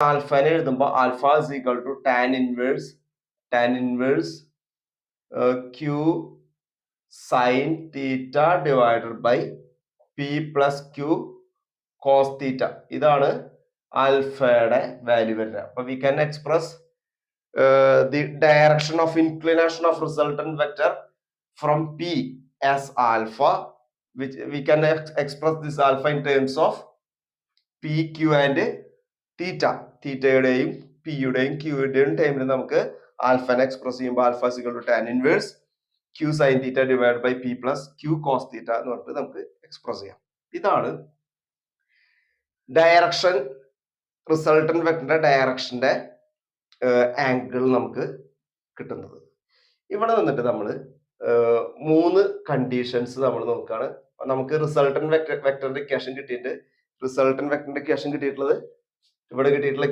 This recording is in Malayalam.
ആൽഫനെ എഴുതുമ്പോൾ alpha is equal to tan inverse Q sign theta divided by P plus Q cos theta. ഇതാണ് ആൽഫയുടെ വാല്യൂ വരുന്നത്. അപ്പൊ we can express the direction of inclination of resultant vector from P as alpha, which we can express this alpha in terms of p, q and theta. തീറ്റയുടെയും പിയുടെയും ക്യൂയുടെയും ടൈമിൽ നമുക്ക് ആൽഫനെ എക്സ്പ്രസ് ചെയ്യുമ്പോൾ alpha equal to tan inverse Q sign theta divide by P plus Q cos theta എന്ന് പറഞ്ഞിട്ട് നമുക്ക് എക്സ്പ്രസ് ചെയ്യാം. ഇതാണ് ഡയറക്ഷൻ, റിസൾട്ടന്റ് വെക്ടറിന്റെ ഡയറക്ഷന്റെ ആംഗിൾ നമുക്ക് കിട്ടുന്നത്. ഇവിടെ നിന്നിട്ട് നമ്മൾ 3 കണ്ടീഷൻസ് നമ്മൾ നോക്കുകയാണ്. നമുക്ക് റിസൾട്ടന്റ് വെക്ടറിന്റെ ഇക്വേഷൻ കിട്ടിയിട്ട്, റിസൾട്ടന്റ് വെക്ടറിന്റെ ഇക്വേഷൻ കിട്ടിയിട്ടുള്ളത് ഇവിടെ കിട്ടിയിട്ടുള്ള